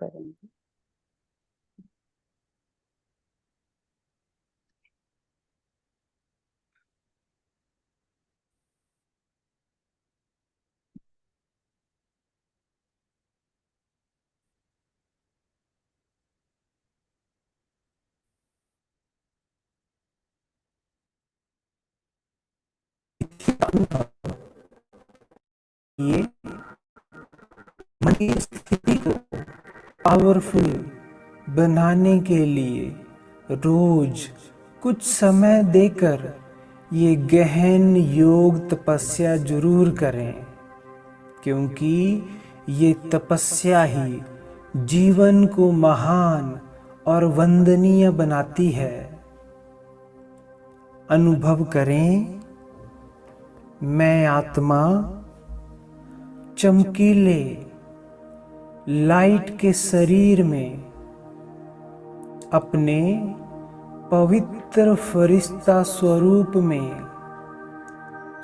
करेंगे। ये मन की स्थिति को पावरफुल बनाने के लिए रोज कुछ समय देकर ये गहन योग तपस्या जरूर करें, क्योंकि ये तपस्या ही जीवन को महान और वंदनीय बनाती है। अनुभव करें, मैं आत्मा चमकीले लाइट के शरीर में अपने पवित्र फरिश्ता स्वरूप में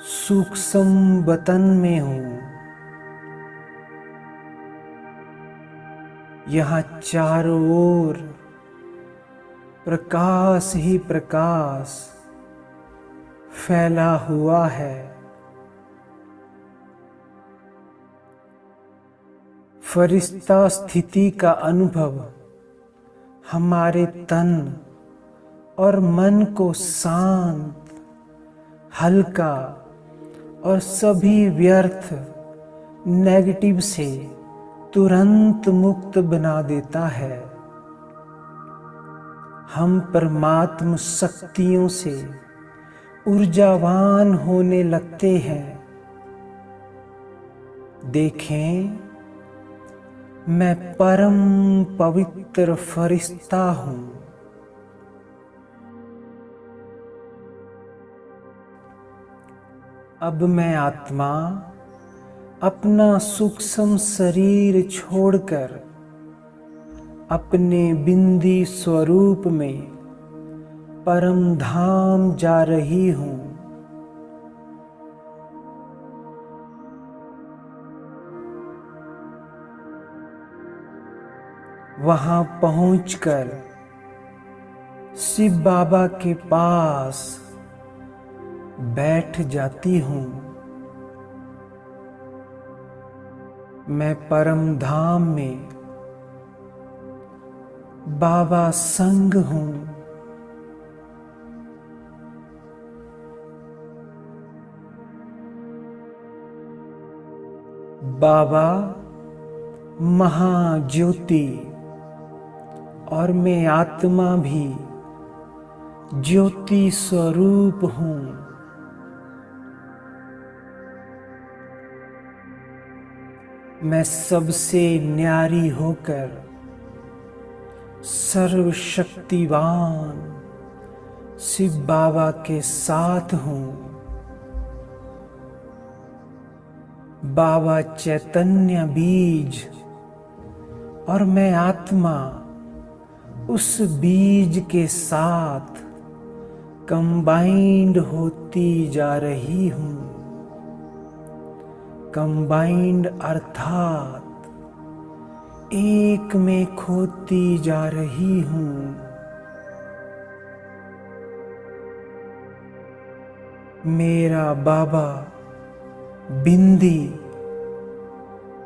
सूक्ष्म बतन में हूँ। यहाँ चारों ओर प्रकाश ही प्रकाश फैला हुआ है। फरिश्ता स्थिति का अनुभव हमारे तन और मन को शांत, हल्का और सभी व्यर्थ नेगेटिव से तुरंत मुक्त बना देता है। हम परमात्म शक्तियों से ऊर्जावान होने लगते हैं। देखें, मैं परम पवित्र फरिश्ता हूँ। अब मैं आत्मा अपना सूक्ष्म शरीर छोड़कर अपने बिंदी स्वरूप में परम धाम जा रही हूँ। वहां पहुंचकर शिव बाबा के पास बैठ जाती हूँ। मैं परम धाम में बाबा संग हूँ। बाबा महाज्योति और मैं आत्मा भी ज्योति स्वरूप हूँ। मैं सबसे न्यारी होकर सर्वशक्तिवान शिव बाबा के साथ हूँ। बाबा चैतन्य बीज और मैं आत्मा उस बीज के साथ कंबाइंड होती जा रही हूँ। कंबाइंड अर्थात एक में खोती जा रही हूँ। मेरा बाबा बिंदी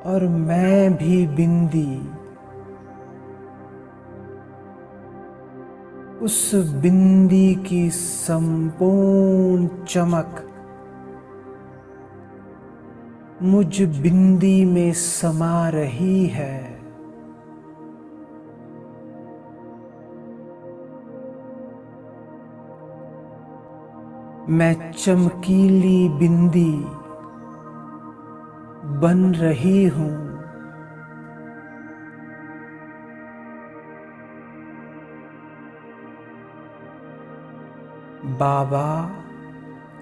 और मैं भी बिंदी उस बिंदी की संपूर्ण चमक मुझ बिंदी में समा रही है। मैं चमकीली बिंदी बन रही हूँ। बाबा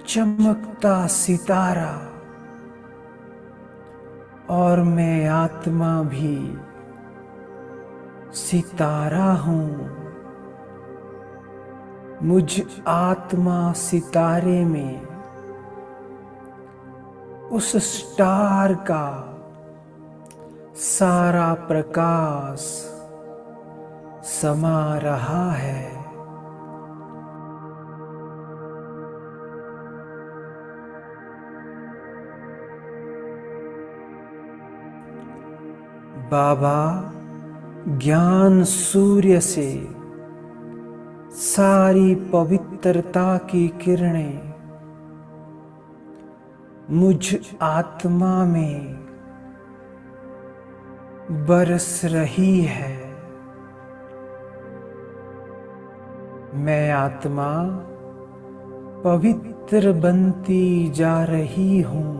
चमकता सितारा और मैं आत्मा भी सितारा हूँ। मुझ आत्मा सितारे में उस स्टार का सारा प्रकाश समा रहा है। बाबा ज्ञान सूर्य से सारी पवित्रता की किरणें मुझ आत्मा में बरस रही है। मैं आत्मा पवित्र बनती जा रही हूँ।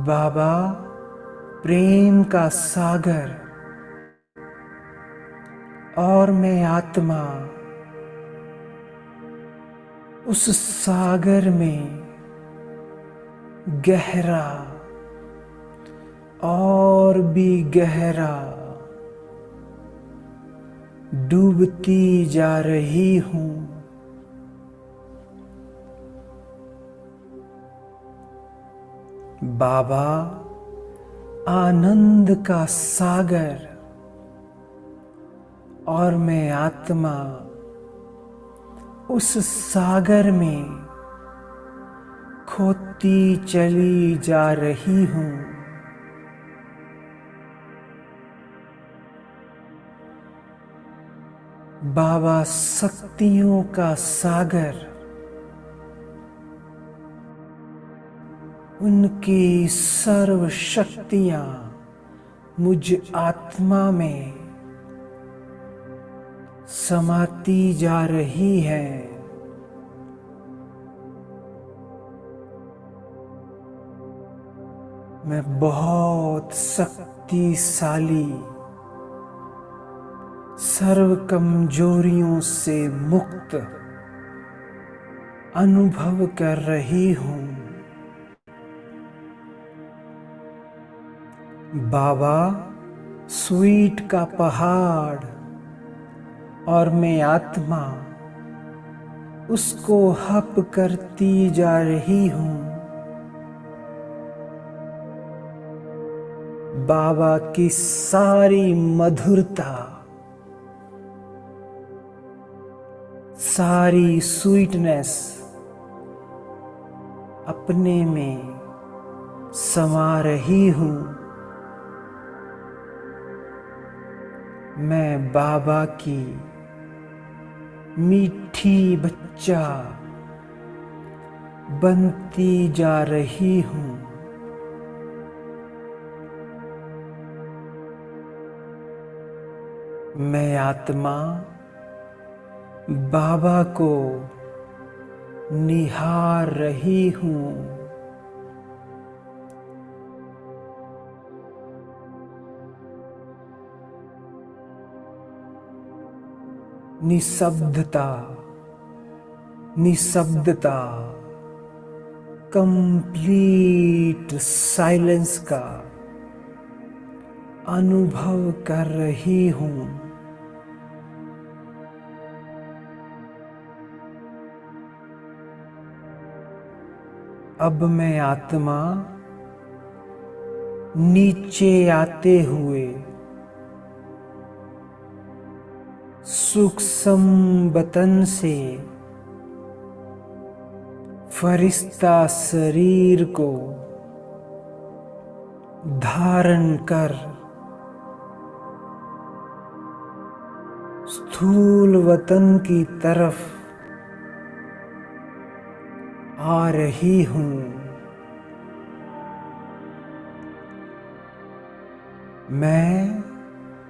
बाबा प्रेम का सागर और मैं आत्मा उस सागर में गहरा और भी गहरा डूबती जा रही हूँ। बाबा आनंद का सागर और मैं आत्मा उस सागर में खोती चली जा रही हूँ। बाबा शक्तियों का सागर, उनकी सर्व शक्तियां मुझ आत्मा में समाती जा रही है। मैं बहुत शक्तिशाली, सर्व कमजोरियों से मुक्त अनुभव कर रही हूँ। बाबा स्वीट का पहाड़ और मैं आत्मा उसको हप करती जा रही हूँ। बाबा की सारी मधुरता, सारी स्वीटनेस अपने में समा रही हूँ। मैं बाबा की मीठी बच्चा बनती जा रही हूँ। मैं आत्मा बाबा को निहार रही हूँ। निशब्दता, निशब्दता, कंप्लीट साइलेंस का अनुभव कर रही हूँ। अब मैं आत्मा नीचे आते हुए सूक्ष्म बतन से फरिश्ता शरीर को धारण कर स्थूल वतन की तरफ आ रही हूँ। मैं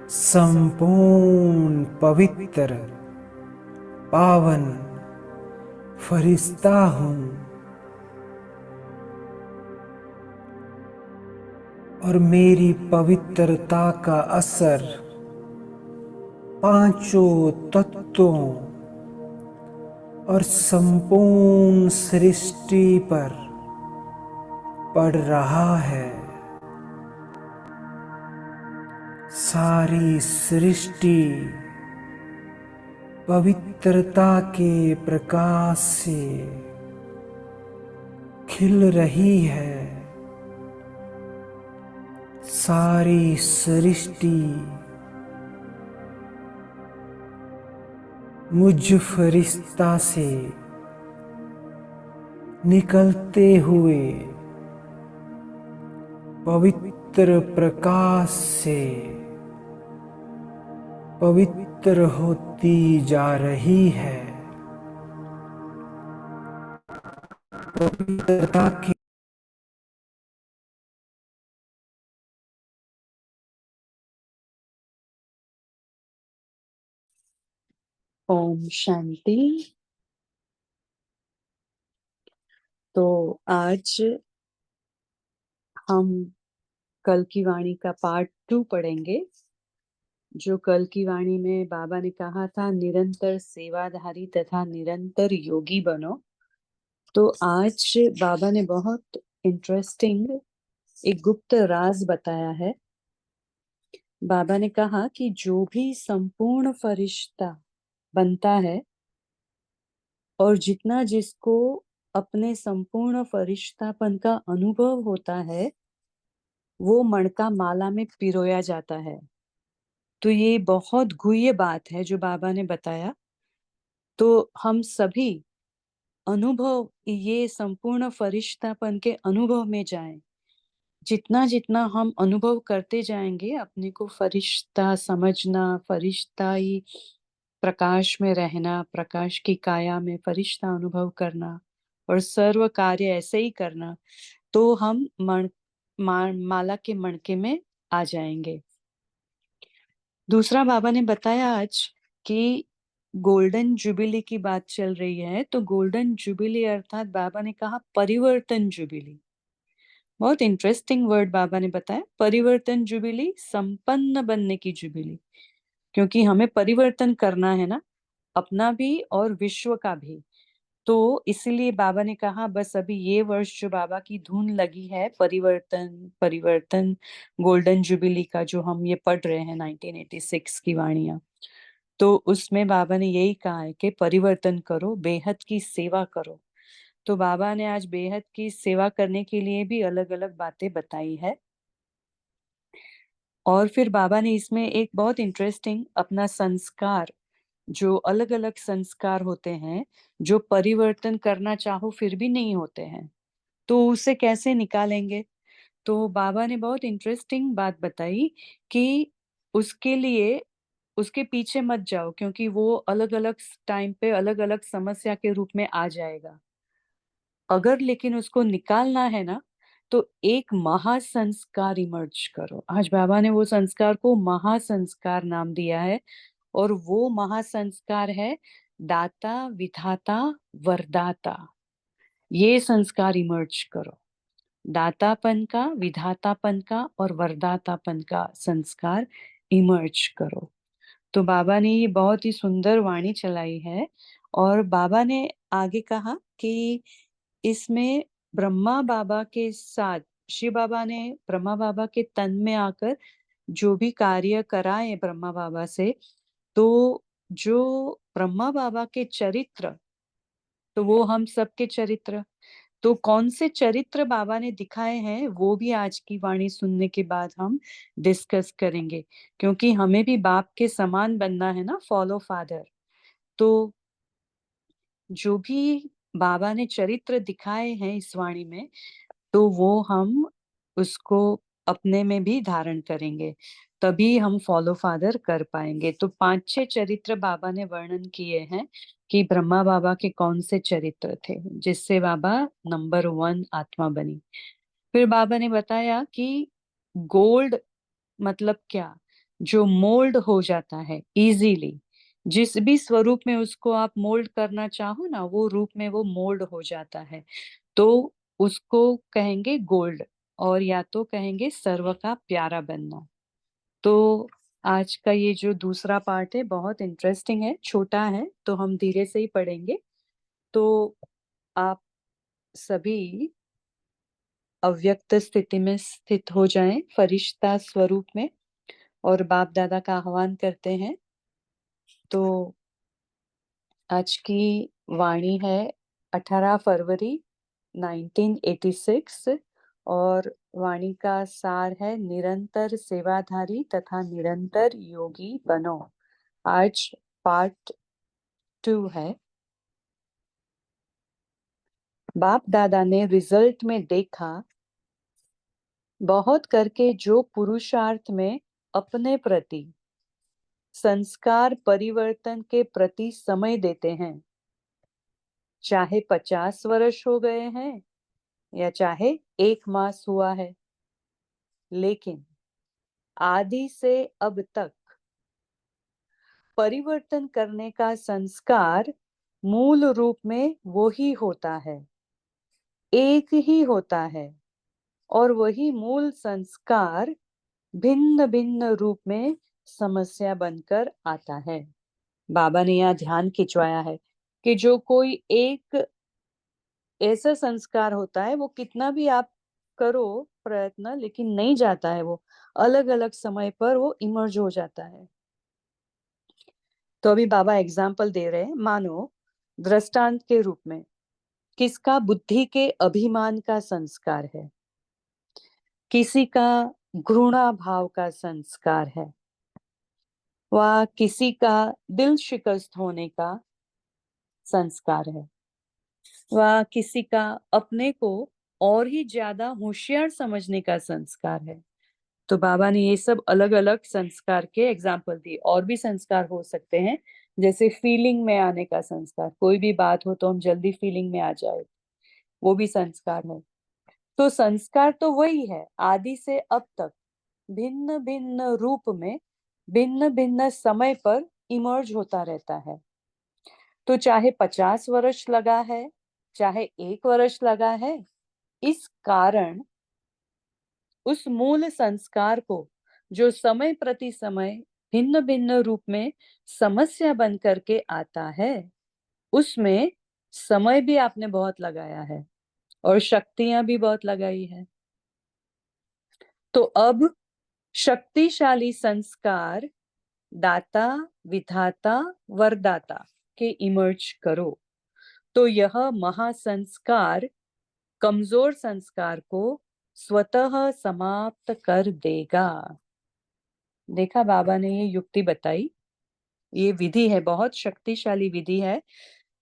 संपूर्ण पवित्र पावन फरिश्ता हूँ और मेरी पवित्रता का असर पांचों तत्वों और संपूर्ण सृष्टि पर पड़ रहा है। सारी सृष्टि पवित्रता के प्रकाश से खिल रही है। सारी सृष्टि मुझ फरिश्ता से निकलते हुए पवित्र प्रकाश से पवित्र होती जा रही है। पवित्रता के ओम शांति। तो आज हम कल की वाणी का पार्ट 2 पढ़ेंगे। जो कल की वाणी में बाबा ने कहा था निरंतर सेवाधारी तथा निरंतर योगी बनो। तो आज बाबा ने बहुत इंटरेस्टिंग एक गुप्त राज बताया है। बाबा ने कहा कि जो भी संपूर्ण फरिश्ता बनता है और जितना जिसको अपने संपूर्ण फरिश्तापन का अनुभव होता है वो मणका माला में पिरोया जाता है। तो ये बहुत गुह्य बात है जो बाबा ने बताया। तो हम सभी अनुभव ये संपूर्ण फरिश्तापन के अनुभव में जाएं। जितना जितना हम अनुभव करते जाएंगे अपने को फरिश्ता समझना, फरिश्ताई प्रकाश में रहना, प्रकाश की काया में फरिश्ता अनुभव करना और सर्व कार्य ऐसे ही करना, तो हम माला के मणके में आ जाएंगे। दूसरा बाबा ने बताया आज कि गोल्डन जुबिली की बात चल रही है। तो गोल्डन जुबिली अर्थात बाबा ने कहा परिवर्तन जुबिली। बहुत इंटरेस्टिंग वर्ड बाबा ने बताया, परिवर्तन जुबिली, संपन्न बनने की जुबिली। क्योंकि हमें परिवर्तन करना है ना, अपना भी और विश्व का भी। तो इसलिए बाबा ने कहा बस अभी ये वर्ष जो बाबा की धुन लगी है परिवर्तन परिवर्तन गोल्डन जुबिली का, जो हम ये पढ़ रहे हैं 1986 की वाणियां, तो उसमें बाबा ने यही कहा है कि परिवर्तन करो, बेहद की सेवा करो। तो बाबा ने आज बेहद की सेवा करने के लिए भी अलग अलग बातें बताई है। और फिर बाबा ने इसमें एक बहुत इंटरेस्टिंग अपना संस्कार, जो अलग अलग संस्कार होते हैं जो परिवर्तन करना चाहो फिर भी नहीं होते हैं, तो उसे कैसे निकालेंगे। तो बाबा ने बहुत इंटरेस्टिंग बात बताई कि उसके लिए उसके पीछे मत जाओ, क्योंकि वो अलग अलग टाइम पे अलग अलग समस्या के रूप में आ जाएगा। अगर लेकिन उसको निकालना है ना, तो एक महासंस्कार इमर्ज करो। आज बाबा ने वो संस्कार को महासंस्कार नाम दिया है। और वो महासंस्कार है दाता विधाता वरदाता। ये संस्कार इमर्ज करो, दातापन का, विधातापन का और वरदातापन का संस्कार इमर्ज करो। तो बाबा ने ये बहुत ही सुंदर वाणी चलाई है। और बाबा ने आगे कहा कि इसमें ब्रह्मा बाबा के साथ शिव बाबा ने ब्रह्मा बाबा के तन में आकर जो भी कार्य कराए ब्रह्मा बाबा से, तो जो ब्रह्मा बाबा के चरित्र, तो वो हम सबके चरित्र, तो कौन से चरित्र बाबा ने दिखाए हैं वो भी आज की वाणी सुनने के बाद हम डिस्कस करेंगे। क्योंकि हमें भी बाप के समान बनना है ना, फॉलो फादर। तो जो भी बाबा ने चरित्र दिखाए हैं इस वाणी में, तो वो हम उसको अपने में भी धारण करेंगे, तभी हम फॉलो फादर कर पाएंगे। तो 5-6 चरित्र बाबा ने वर्णन किए हैं कि ब्रह्मा बाबा के कौन से चरित्र थे जिससे बाबा नंबर 1 आत्मा बनी। फिर बाबा ने बताया कि गोल्ड मतलब क्या, जो मोल्ड हो जाता है इजीली, जिस भी स्वरूप में उसको आप मोल्ड करना चाहो ना, वो रूप में वो मोल्ड हो जाता है, तो उसको कहेंगे गोल्ड। और या तो कहेंगे सर्व का प्यारा बनना। तो आज का ये जो दूसरा पार्ट है बहुत इंटरेस्टिंग है, छोटा है तो हम धीरे से ही पढ़ेंगे। तो आप सभी अव्यक्त स्थिति में स्थित हो जाएं, फरिश्ता स्वरूप में, और बाप दादा का आह्वान करते हैं। तो आज की वाणी है 18 फरवरी 1986 और वाणी का सार है निरंतर सेवाधारी तथा निरंतर योगी बनो। आज पार्ट 2 है। बाप दादा ने रिजल्ट में देखा, बहुत करके जो पुरुषार्थ में अपने प्रति संस्कार परिवर्तन के प्रति समय देते हैं, चाहे 50 वर्ष हो गए हैं या चाहे 1 मास हुआ है, लेकिन आदि से अब तक परिवर्तन करने का संस्कार मूल रूप में वो ही होता है, एक ही होता है, और वही मूल संस्कार भिन्न भिन्न रूप में समस्या बनकर आता है। बाबा ने यहाँ ध्यान खिंचवाया है कि जो कोई एक ऐसा संस्कार होता है, वो कितना भी आप करो प्रयत्न, लेकिन नहीं जाता है, वो अलग अलग समय पर वो इमर्ज हो जाता है। तो अभी बाबा एग्जाम्पल दे रहे हैं, मानो दृष्टांत के रूप में किसका बुद्धि के अभिमान का संस्कार है, किसी का घृणा भाव का संस्कार है, व किसी का दिल शिकस्त होने का संस्कार है, व किसी का अपने को और ही ज्यादा होशियार समझने का संस्कार है। तो बाबा ने ये सब अलग अलग संस्कार के एग्जाम्पल दिए। और भी संस्कार हो सकते हैं, जैसे फीलिंग में आने का संस्कार, कोई भी बात हो तो हम जल्दी फीलिंग में आ जाए, वो भी संस्कार है। तो संस्कार तो वही है, आदि से अब तक भिन्न भिन्न रूप में भिन्न भिन्न समय पर इमर्ज होता रहता है। तो चाहे 50 वर्ष लगा है, चाहे 1 वर्ष लगा है, इस कारण उस मूल संस्कार को जो समय प्रति समय भिन्न भिन्न रूप में समस्या बन करके आता है, उसमें समय भी आपने बहुत लगाया है और शक्तियां भी बहुत लगाई है। तो अब शक्तिशाली संस्कार दाता, विधाता, वरदाता के इमर्ज करो, तो यह महासंस्कार कमजोर संस्कार को स्वतः समाप्त कर देगा। देखा, बाबा ने ये युक्ति बताई, ये विधि है, बहुत शक्तिशाली विधि है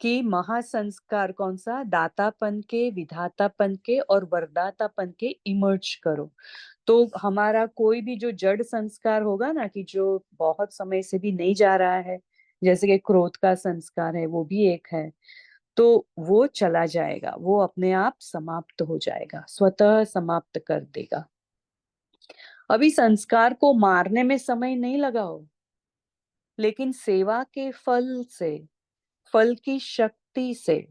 कि महासंस्कार कौन सा, दातापन के, विधातापन के और वरदातापन के इमर्ज करो। तो हमारा कोई भी जो जड़ संस्कार होगा ना, कि जो बहुत समय से भी नहीं जा रहा है, जैसे कि क्रोध का संस्कार है, वो भी एक है, तो वो चला जाएगा, वो अपने आप समाप्त हो जाएगा, स्वतः समाप्त कर देगा। अभी संस्कार को मारने में समय नहीं लगाओ, लेकिन सेवा के फल से, फल की शक्ति से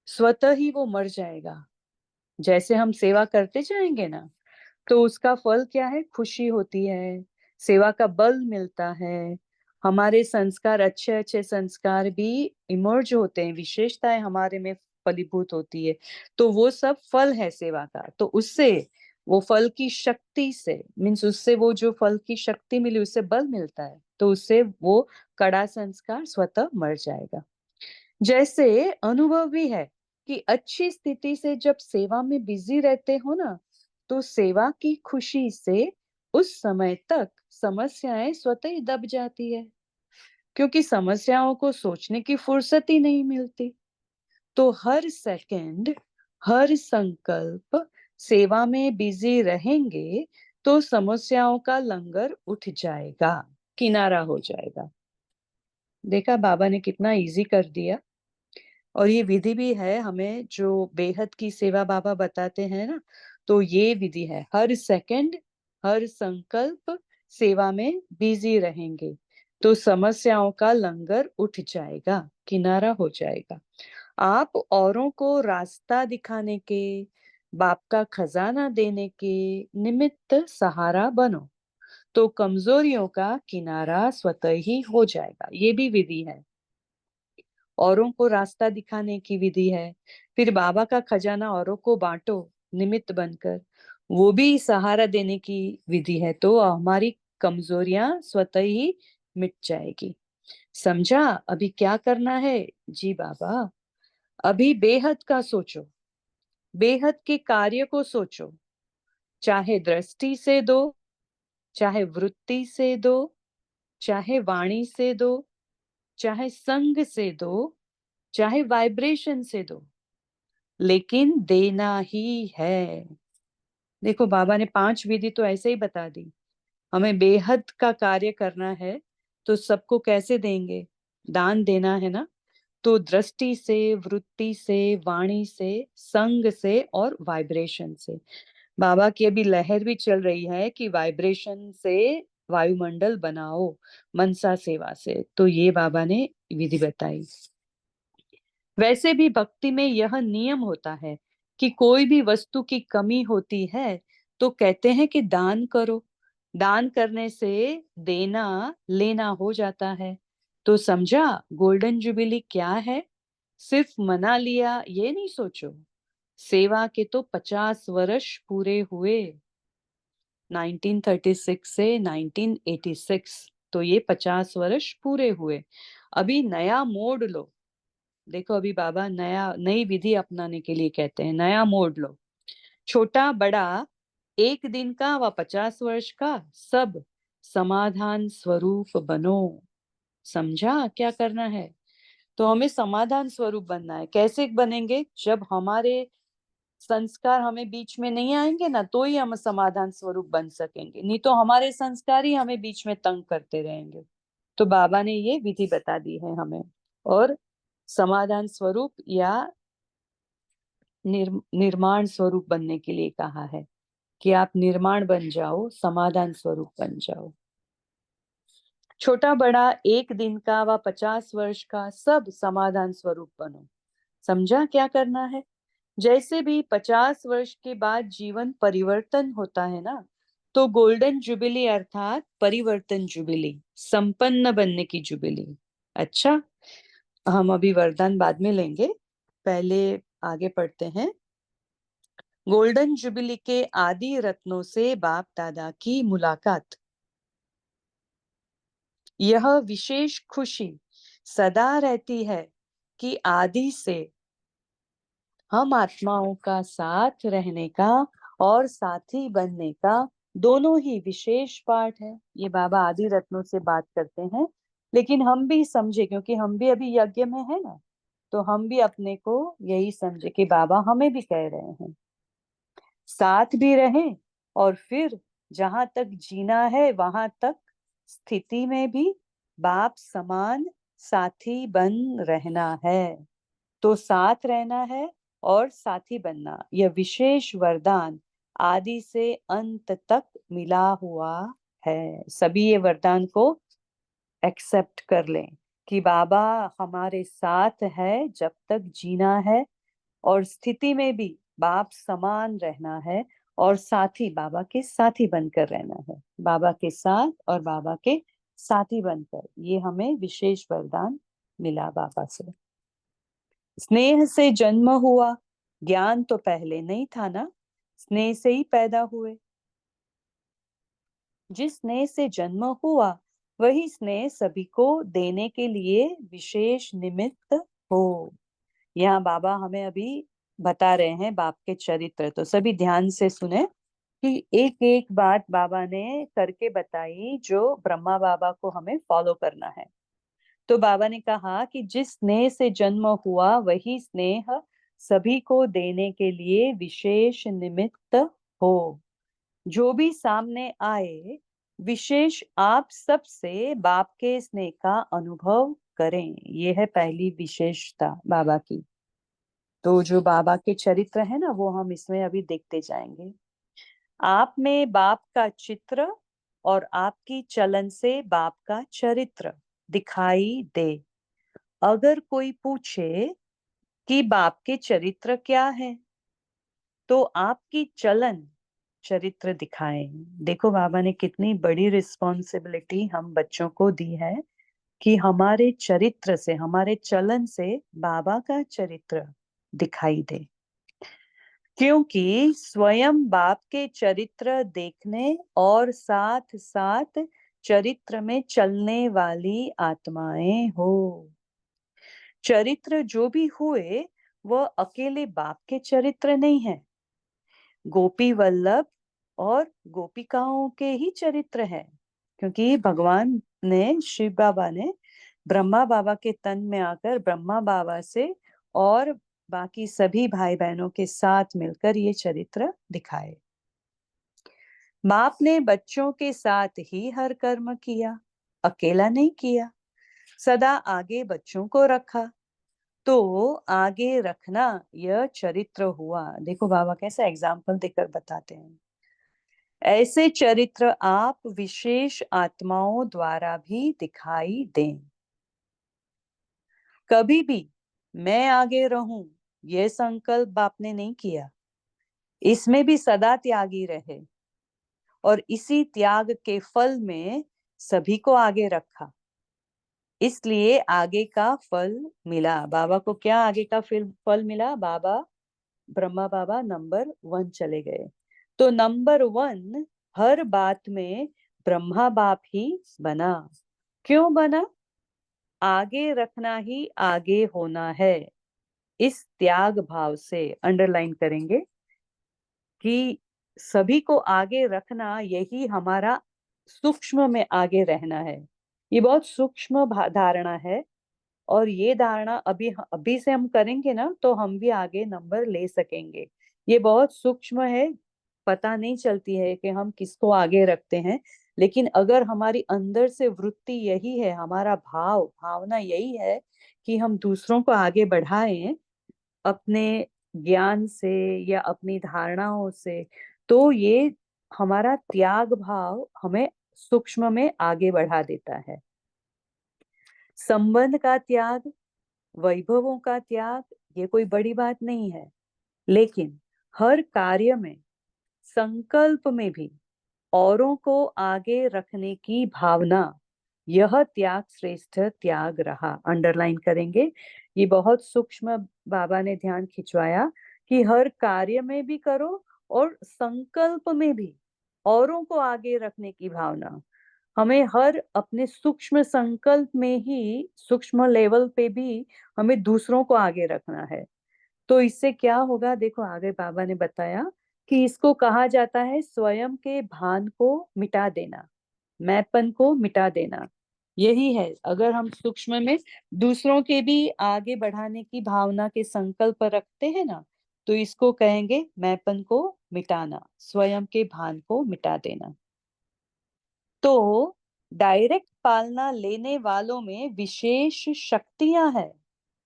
स्वतः ही वो मर जाएगा। जैसे हम सेवा करते जाएंगे ना, तो उसका फल क्या है, खुशी होती है, सेवा का बल मिलता है, हमारे संस्कार, अच्छे अच्छे संस्कार भी इमर्ज होते हैं, विशेषताएं हमारे में फलीभूत होती है। तो वो सब फल है सेवा का। तो उससे, वो फल की शक्ति से, मीन्स उससे वो जो फल की शक्ति मिली, उससे बल मिलता है, तो उससे वो कड़ा संस्कार स्वतः मर जाएगा। जैसे अनुभव भी है कि अच्छी स्थिति से जब सेवा में बिजी रहते हो ना, तो सेवा की खुशी से उस समय तक समस्याएं स्वतः ही दब जाती है, क्योंकि समस्याओं को सोचने की फुर्सत ही नहीं मिलती। तो हर सेकंड, हर संकल्प सेवा में बिजी रहेंगे तो समस्याओं का लंगर उठ जाएगा, किनारा हो जाएगा। देखा, बाबा ने कितना इजी कर दिया। और ये विधि भी है हमें, जो बेहद की सेवा बाबा बताते हैं ना, तो ये विधि है, हर सेकंड, हर संकल्प सेवा में बिजी रहेंगे तो समस्याओं का लंगर उठ जाएगा, किनारा हो जाएगा। आप औरों को रास्ता दिखाने के, बाप का खजाना देने के निमित्त सहारा बनो, तो कमजोरियों का किनारा स्वतः ही हो जाएगा। ये भी विधि है, औरों को रास्ता दिखाने की विधि है। फिर बाबा का खजाना औरों को बांटो निमित्त बनकर, वो भी सहारा देने की विधि है। तो हमारी कमजोरियां स्वतः ही मिट जाएगी। समझा अभी क्या करना है? जी बाबा, अभी बेहद का सोचो, बेहद के कार्य को सोचो, चाहे दृष्टि से दो, चाहे वृत्ति से दो, चाहे वाणी से दो, चाहे संग से दो, चाहे वाइब्रेशन से दो, लेकिन देना ही है। देखो बाबा ने 5 विधि तो ऐसे ही बता दी। हमें बेहद का कार्य करना है तो सबको कैसे देंगे? दान देना है ना। तो दृष्टि से, वृत्ति से, वाणी से, संग से और वाइब्रेशन से। बाबा की अभी लहर भी चल रही है कि वाइब्रेशन से वायुमंडल बनाओ मनसा सेवा से। तो ये बाबा ने विधि बताई। वैसे भी भक्ति में यह नियम होता है कि कोई भी वस्तु की कमी होती है तो कहते हैं कि दान करो। दान करने से देना लेना हो जाता है। तो समझा गोल्डन जुबिली क्या है? सिर्फ मना लिया ये नहीं सोचो। सेवा के तो 50 वर्ष पूरे हुए, 1936 से 1986। तो ये 50 वर्ष पूरे हुए। अभी नया मोड लो। देखो अभी बाबा नई विधि अपनाने के लिए कहते हैं, नया मोड लो। छोटा बड़ा, 1 दिन का व 50 वर्ष का, सब समाधान स्वरूप बनो। समझा क्या करना है? तो हमें समाधान स्वरूप बनना है। कैसे बनेंगे? जब हमारे संस्कार हमें बीच में नहीं आएंगे ना, तो ही हम समाधान स्वरूप बन सकेंगे। नहीं तो हमारे संस्कार ही हमें बीच में तंग करते रहेंगे। तो बाबा ने ये विधि बता दी है हमें। और समाधान स्वरूप या निर्माण स्वरूप बनने के लिए कहा है कि आप निर्माण बन जाओ, समाधान स्वरूप बन जाओ। छोटा बड़ा, 1 दिन का व 50 वर्ष का, सब समाधान स्वरूप बनो। समझा क्या करना है? जैसे भी 50 वर्ष के बाद जीवन परिवर्तन होता है ना, तो गोल्डन जुबिली अर्थात परिवर्तन जुबिली, संपन्न बनने की जुबिली। अच्छा, हम अभी वरदान बाद में लेंगे, पहले आगे पढ़ते हैं। गोल्डन जुबिली के आदि रत्नों से बाप दादा की मुलाकात। यह विशेष खुशी सदा रहती है कि आदि से हम आत्माओं का साथ रहने का और साथी बनने का दोनों ही विशेष पाठ है। ये बाबा आदि रत्नों से बात करते हैं, लेकिन हम भी समझे, क्योंकि हम भी अभी यज्ञ में है ना, तो हम भी अपने को यही समझे कि बाबा हमें भी कह रहे हैं साथ भी रहें, और फिर जहां तक जीना है वहां तक स्थिति में भी बाप समान साथी बन रहना है। तो साथ रहना है और साथी बनना, यह विशेष वरदान आदि से अंत तक मिला हुआ है। सभी ये वरदान को एक्सेप्ट कर लें कि बाबा हमारे साथ है जब तक जीना है, और स्थिति में भी बाप समान रहना है, और साथी बाबा के साथी बनकर रहना है। बाबा के साथ और बाबा के साथी बनकर, ये हमें विशेष वरदान मिला बाबा से। स्नेह से जन्म हुआ, ज्ञान तो पहले नहीं था ना, स्नेह से ही पैदा हुए। जिस स्नेह से जन्म हुआ वही स्नेह सभी को देने के लिए विशेष निमित्त हो। यहाँ बाबा हमें अभी बता रहे हैं बाप के चरित्र, तो सभी ध्यान से सुने कि एक एक बात बाबा ने करके बताई जो ब्रह्मा बाबा को हमें फॉलो करना है। तो बाबा ने कहा कि जिस स्नेह से जन्म हुआ वही स्नेह सभी को देने के लिए विशेष निमित्त हो। जो भी सामने आए विशेष आप सबसे बाप के स्नेह का अनुभव करें। यह है पहली विशेषता बाबा की। तो जो बाबा के चरित्र है ना, वो हम इसमें अभी देखते जाएंगे। आप में बाप का चित्र और आपकी चलन से बाप का चरित्र दिखाई दे। अगर कोई पूछे कि बाप के चरित्र क्या है, तो आपकी चलन चरित्र दिखाएं। देखो बाबा ने कितनी बड़ी रिस्पॉन्सिबिलिटी हम बच्चों को दी है कि हमारे चरित्र से, हमारे चलन से बाबा का चरित्र दिखाई दे। क्योंकि स्वयं बाप के चरित्र देखने और साथ साथ चरित्र में चलने वाली आत्माएं हो। चरित्र जो भी हुए वह अकेले बाप के चरित्र नहीं है, गोपी वल्लभ और गोपिकाओं के ही चरित्र है। क्योंकि भगवान ने, शिव बाबा ने ब्रह्मा बाबा के तन में आकर ब्रह्मा बाबा से और बाकी सभी भाई बहनों के साथ मिलकर ये चरित्र दिखाए। बाप ने बच्चों के साथ ही हर कर्म किया, अकेला नहीं किया। सदा आगे बच्चों को रखा, तो आगे रखना यह चरित्र हुआ। देखो बाबा कैसा एग्जाम्पल देकर बताते हैं। ऐसे चरित्र आप विशेष आत्माओं द्वारा भी दिखाई दें। कभी भी मैं आगे रहूं यह संकल्प बाप ने नहीं किया, इसमें भी सदा त्यागी रहे और इसी त्याग के फल में सभी को आगे रखा, इसलिए आगे का फल मिला। बाबा को क्या आगे का फल मिला? बाबा, ब्रह्मा बाबा नंबर 1 चले गए, तो नंबर 1 हर बात में ब्रह्मा बाप ही बना। क्यों बना? आगे रखना ही आगे होना है। इस त्याग भाव से अंडरलाइन करेंगे कि सभी को आगे रखना, यही हमारा सूक्ष्म में आगे रहना है। ये बहुत सूक्ष्म धारणा है और ये धारणा अभी अभी से हम करेंगे ना तो हम भी आगे नंबर ले सकेंगे। ये बहुत सूक्ष्म है, पता नहीं चलती है कि हम किसको आगे रखते हैं, लेकिन अगर हमारी अंदर से वृत्ति यही है, हमारा भावना यही है कि हम दूसरों को आगे बढ़ाएं अपने ज्ञान से या अपनी धारणाओं से, तो ये हमारा त्याग भाव हमें सूक्ष्म में आगे बढ़ा देता है। संबंध का त्याग, वैभवों का त्याग, ये कोई बड़ी बात नहीं है, लेकिन हर कार्य में, संकल्प में भी औरों को आगे रखने की भावना, यह त्याग श्रेष्ठ त्याग रहा। अंडरलाइन करेंगे, ये बहुत सूक्ष्म बाबा ने ध्यान खिंचवाया कि हर कार्य में भी करो और संकल्प में भी औरों को आगे रखने की भावना। हमें हर अपने सूक्ष्म संकल्प में ही, सूक्ष्म लेवल पे भी हमें दूसरों को आगे रखना है। तो इससे क्या होगा? देखो आगे बाबा ने बताया कि इसको कहा जाता है स्वयं के भान को मिटा देना, मैंपन को मिटा देना। यही है, अगर हम सूक्ष्म में दूसरों के भी आगे बढ़ाने की भावना के संकल्प रखते हैं ना, तो इसको कहेंगे मैंपन को मिटाना, स्वयं के भान को मिटा देना। तो डायरेक्ट पालना लेने वालों में विशेष शक्तियां हैं।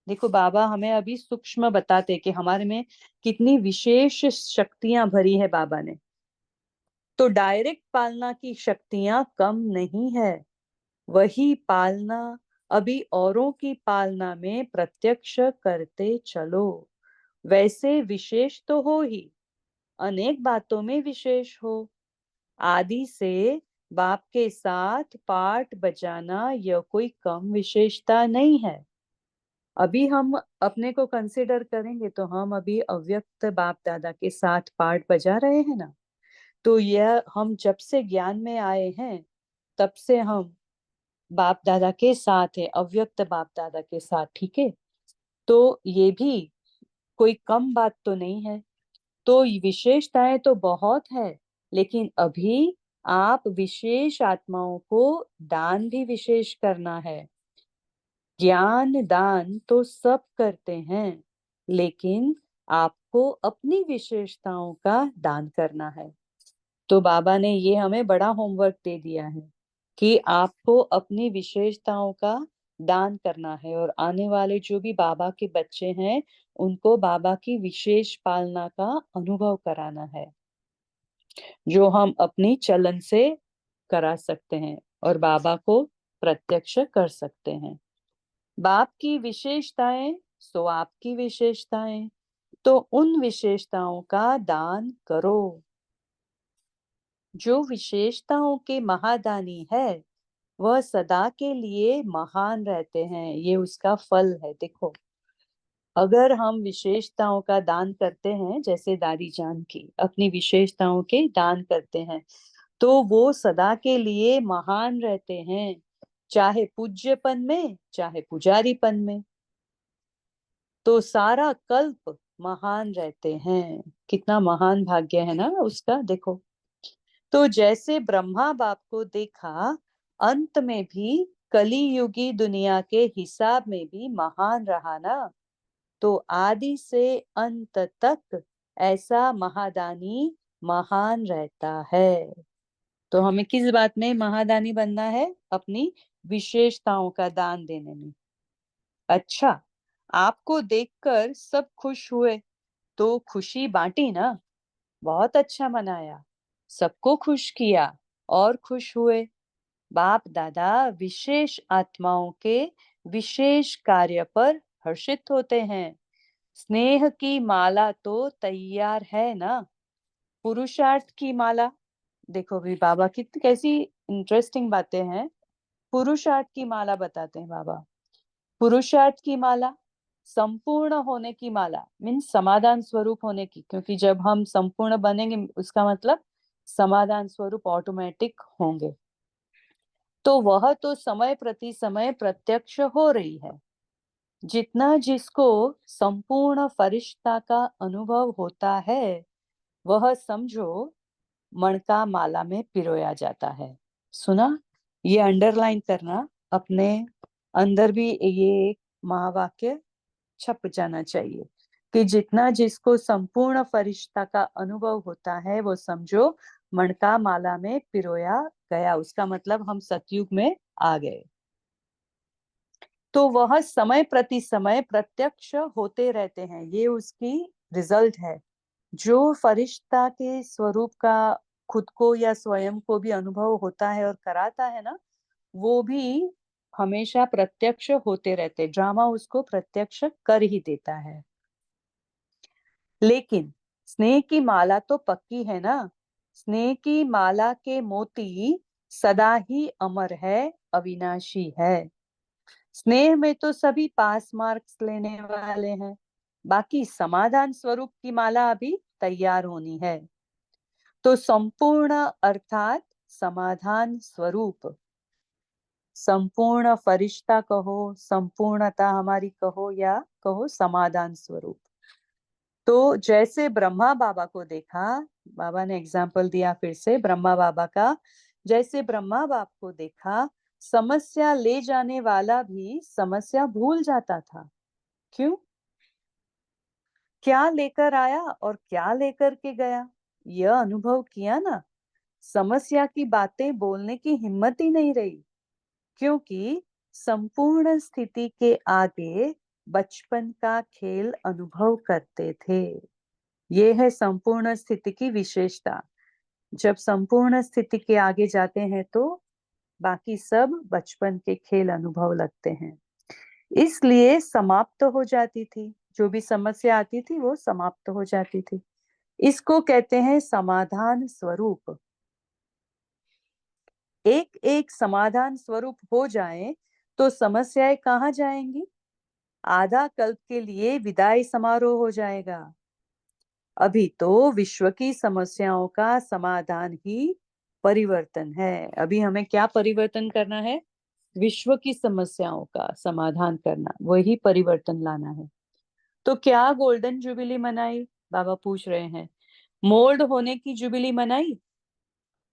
देखो बाबा हमें अभी सूक्ष्म बताते कि हमारे में कितनी विशेष शक्तियां भरी है बाबा ने। तो डायरेक्ट पालना की शक्तियां कम नहीं है, वही पालना अभी औरों की पालना में प्रत्यक्ष करते चलो। वैसे विशेष तो हो ही, अनेक बातों में विशेष हो। आदि से बाप के साथ पाठ बजाना यह कोई कम विशेषता नहीं है। अभी हम अपने को कंसिडर करेंगे तो हम अभी अव्यक्त बाप दादा के साथ पाठ बजा रहे हैं ना, तो यह हम जब से ज्ञान में आए हैं तब से हम बाप दादा के साथ है, अव्यक्त बाप दादा के साथ, ठीक है। तो ये भी कोई कम बात तो नहीं है। तो विशेषताएं तो बहुत है, लेकिन अभी आप विशेष आत्माओं को दान भी विशेष करना है। ज्ञान दान तो सब करते हैं, लेकिन आपको अपनी विशेषताओं का दान करना है। तो बाबा ने ये हमें बड़ा होमवर्क दे दिया है कि आपको अपनी विशेषताओं का दान करना है और आने वाले जो भी बाबा के बच्चे हैं उनको बाबा की विशेष पालना का अनुभव कराना है, जो हम अपनी चलन से करा सकते हैं और बाबा को प्रत्यक्ष कर सकते हैं। बाप की विशेषताएं सो आपकी विशेषताएं, तो उन विशेषताओं का दान करो। जो विशेषताओं के महादानी है वह सदा के लिए महान रहते हैं, ये उसका फल है। देखो अगर हम विशेषताओं का दान करते हैं, जैसे दादी जान की अपनी विशेषताओं के दान करते हैं, तो वो सदा के लिए महान रहते हैं, चाहे पूज्यपन में चाहे पुजारीपन में। तो सारा कल्प महान रहते हैं। कितना महान भाग्य है ना उसका, देखो। तो जैसे ब्रह्मा बाप को देखा, अंत में भी कली युगी दुनिया के हिसाब में भी महान रहा ना, तो आदि से अंत तक ऐसा महादानी महान रहता है। तो हमें किस बात में महादानी बनना है? अपनी विशेषताओं का दान देने में। अच्छा, आपको देखकर सब खुश हुए तो खुशी बांटी ना, बहुत अच्छा मनाया, सबको खुश किया और खुश हुए। बाप दादा विशेष आत्माओं के विशेष कार्य पर हर्षित होते हैं। स्नेह की माला तो तैयार है ना, पुरुषार्थ की माला। देखो भी बाबा कितनी कैसी इंटरेस्टिंग बातें हैं। पुरुषार्थ की माला बताते हैं बाबा। पुरुषार्थ की माला, संपूर्ण होने की माला, मीन्स समाधान स्वरूप होने की, क्योंकि जब हम संपूर्ण बनेंगे उसका मतलब समाधान स्वरूप ऑटोमेटिक होंगे। तो वह तो समय प्रति समय प्रत्यक्ष हो रही है। जितना जिसको संपूर्ण फरिश्ता का अनुभव होता है, वह समझो मणका माला में पिरोया जाता है। सुना? ये अंडरलाइन करना, अपने अंदर भी ये एक महावाक्य छप जाना चाहिए कि जितना जिसको संपूर्ण फरिश्ता का अनुभव होता है, वो समझो मणका माला में पिरोया गया। उसका मतलब हम सतयुग में आ गए। तो वह समय प्रति समय प्रत्यक्ष होते रहते हैं, ये उसकी रिजल्ट है। जो फरिश्ता के स्वरूप का खुद को या स्वयं को भी अनुभव होता है और कराता है ना, वो भी हमेशा प्रत्यक्ष होते रहते, ड्रामा उसको प्रत्यक्ष कर ही देता है। लेकिन स्नेह की माला तो पक्की है ना। स्नेह की माला के मोती सदा ही अमर है, अविनाशी है। स्नेह में तो सभी पास मार्क्स लेने वाले हैं, बाकी समाधान स्वरूप की माला अभी तैयार होनी है। तो संपूर्ण अर्थात समाधान स्वरूप, संपूर्ण फरिश्ता कहो, संपूर्णता हमारी कहो, या कहो समाधान स्वरूप। तो जैसे ब्रह्मा बाबा को देखा, बाबा ने एग्जाम्पल दिया फिर से ब्रह्मा बाबा का। जैसे ब्रह्मा बाप को देखा, समस्या ले जाने वाला भी समस्या भूल जाता था। क्यों? क्या लेकर आया और क्या लेकर के गया, यह अनुभव किया ना। समस्या की बातें बोलने की हिम्मत ही नहीं रही, क्योंकि संपूर्ण स्थिति के आगे बचपन का खेल अनुभव करते थे। ये है संपूर्ण स्थिति की विशेषता। जब संपूर्ण स्थिति के आगे जाते हैं तो बाकी सब बचपन के खेल अनुभव लगते हैं, इसलिए समाप्त हो जाती थी। जो भी समस्या आती थी वो समाप्त हो जाती थी। इसको कहते हैं समाधान स्वरूप। एक एक समाधान स्वरूप हो जाए तो समस्याएं कहाँ जाएंगी? आधा कल्प के लिए विदाई समारोह हो जाएगा। अभी तो विश्व की समस्याओं का समाधान ही परिवर्तन है। अभी हमें क्या परिवर्तन करना है? विश्व की समस्याओं का समाधान करना, वही परिवर्तन लाना है। तो क्या गोल्डन जुबिली मनाई? बाबा पूछ रहे हैं। मोल्ड होने की जुबिली मनाई?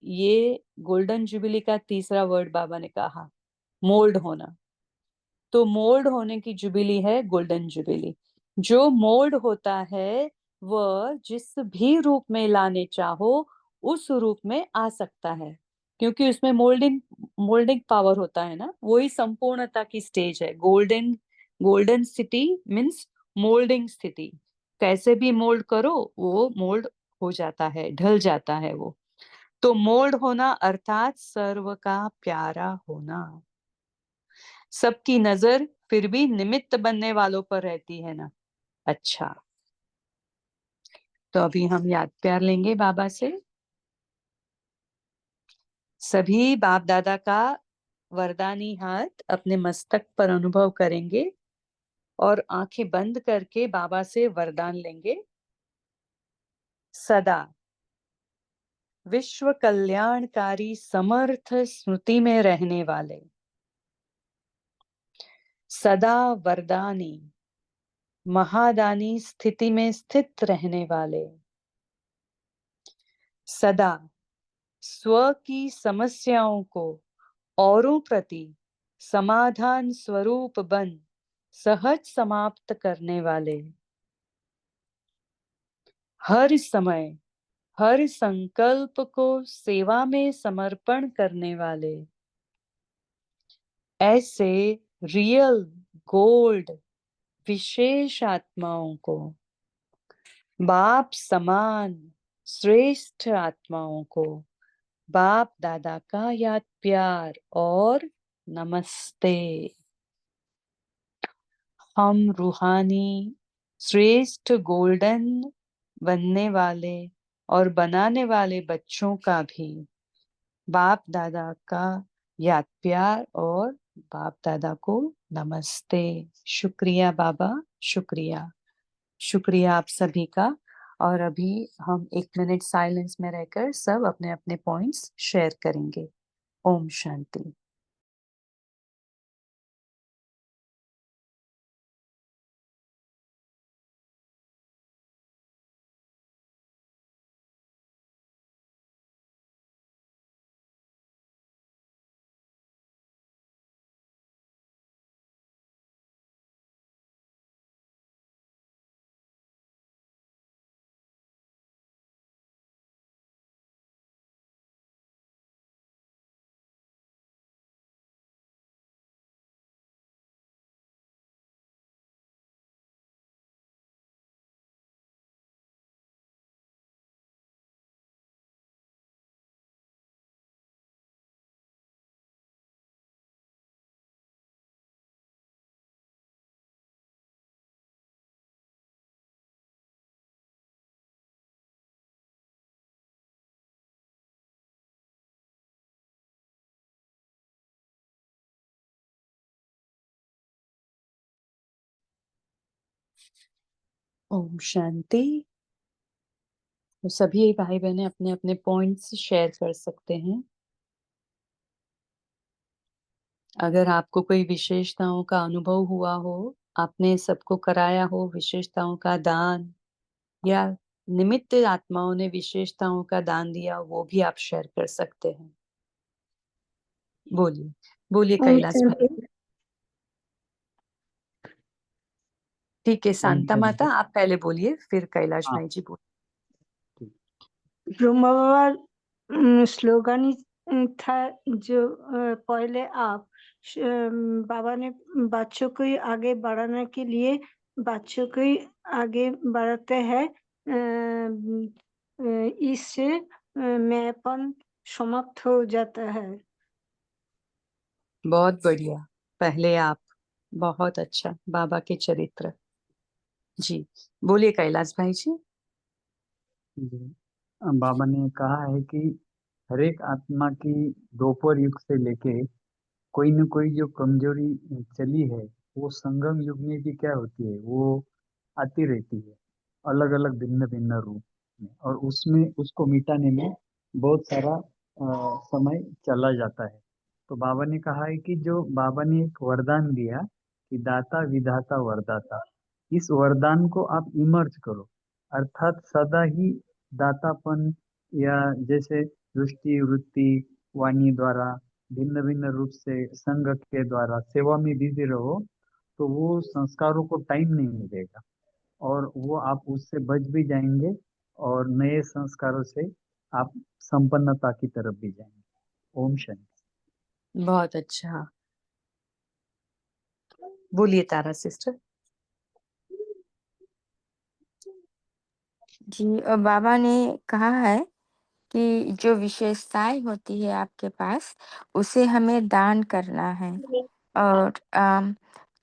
ये गोल्डन जुबिली का तीसरा वर्ड बाबा ने कहा, मोल्ड होना। तो मोल्ड होने की जुबिली है गोल्डन जुबिली। जो मोल्ड होता है वह जिस भी रूप में लाने चाहो उस रूप में आ सकता है, क्योंकि उसमें मोल्डिंग मोल्डिंग पावर होता है ना। वही संपूर्णता की स्टेज है। Golden golden city means moulding स्थिति। कैसे भी मोल्ड करो वो मोल्ड हो जाता है, ढल जाता है वो। तो मोल्ड होना अर्थात सर्व का प्यारा होना। सबकी नजर फिर भी निमित्त बनने वालों पर रहती है ना। अच्छा, तो अभी हम याद प्यार लेंगे बाबा से। सभी बाप दादा का वरदानी हाथ अपने मस्तक पर अनुभव करेंगे और आंखें बंद करके बाबा से वरदान लेंगे। सदा विश्व कल्याणकारी समर्थ स्मृति में रहने वाले, सदा वरदानी महादानी स्थिति में स्थित रहने वाले, सदा स्व की समस्याओं को औरों प्रति समाधान स्वरूप बन सहज समाप्त करने वाले, हर समय हर संकल्प को सेवा में समर्पण करने वाले, ऐसे रियल गोल्ड विशेष आत्माओं को, बाप समान श्रेष्ठ आत्माओं को बाप दादा का याद प्यार और नमस्ते। हम रूहानी श्रेष्ठ गोल्डन बनने वाले और बनाने वाले बच्चों का भी बाप दादा का याद प्यार और बाप दादा को नमस्ते। शुक्रिया बाबा, शुक्रिया। शुक्रिया आप सभी का। और अभी हम 1 मिनट साइलेंस में रहकर सब अपने अपने पॉइंट्स शेयर करेंगे। ओम शांति। ओम शांति। तो सभी भाई बहनें अपने अपने पॉइंट्स शेयर कर सकते हैं। अगर आपको कोई विशेषताओं का अनुभव हुआ हो, आपने सबको कराया हो विशेषताओं का दान, या निमित्त आत्माओं ने विशेषताओं का दान दिया, वो भी आप शेयर कर सकते हैं। बोलिए बोलिए ओम कैलाश भाई। शांति। ठीक है ओम शांता शांति। माता, आप पहले बोलिए, फिर कैलाश हाँ, भाई जी बोलिए। ब्रह्मा बाबा स्लोगन ही था जो पहले आप बाबा ने बच्चों को ही आगे बढ़ाने के लिए बच्चों को ही आगे बढ़ाते हैं। इससे मैंपन समाप्त हो जाता है। बहुत बढ़िया। पहले आप। बहुत अच्छा। बाबा के चरित्र। जी बोलिए कैलाश भाई जी। जी। बाबा ने कहा है कि हर एक आत्मा की दोपहर युग से लेके कोई न कोई जो कमजोरी चली है, वो संगम युग में भी क्या होती है, वो आती रहती है अलग अलग भिन्न भिन्न रूप में, और उसमें उसको मिटाने में बहुत सारा समय चला जाता है। तो बाबा ने कहा है कि जो बाबा ने एक वरदान दिया कि दाता विधाता वरदाता, इस वरदान को आप इमर्ज करो, अर्थात सदा ही दातापन, या जैसे दृष्टि वृत्ति वाणी द्वारा भिन्न भिन्न रूप से संघ के द्वारा सेवा में बिजी रहो, तो वो संस्कारों को टाइम नहीं मिलेगा और वो आप उससे बच भी जाएंगे और नए संस्कारों से आप संपन्नता की तरफ भी जाएंगे। ओम शांति। बहुत अच्छा। बोलिए तारा सिस्टर। जी, बाबा ने कहा है कि जो विशेषताएं होती है आपके पास, उसे हमें दान करना है और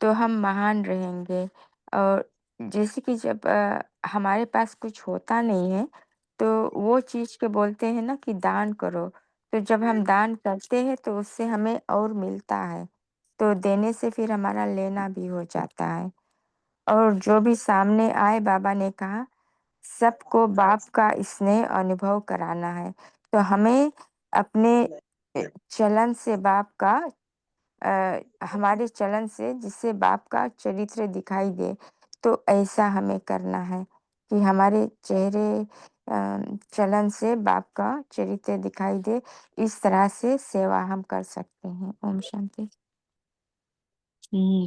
तो हम महान रहेंगे। और जैसे कि जब हमारे पास कुछ होता नहीं है, तो वो चीज़ के बोलते हैं ना कि दान करो। तो जब हम दान करते हैं तो उससे हमें और मिलता है, तो देने से फिर हमारा लेना भी हो जाता है। और जो भी सामने आए, बाबा ने कहा सबको बाप का स्नेह अनुभव कराना है। तो हमें अपने चलन से बाप का हमारे चलन से जिससे बाप का चरित्र दिखाई दे, तो ऐसा हमें करना है कि हमारे चेहरे चलन से बाप का चरित्र दिखाई दे, इस तरह से सेवा हम कर सकते हैं। ओम शांति।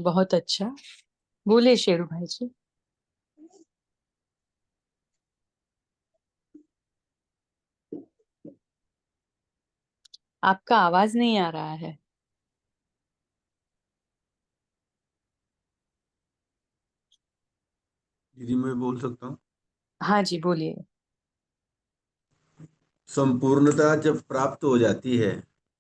बहुत अच्छा। बोले शेरू भाई जी। आपका आवाज नहीं आ रहा है। दीदी मैं बोल सकता हूँ। हाँ जी, बोलिए। संपूर्णता जब प्राप्त हो जाती है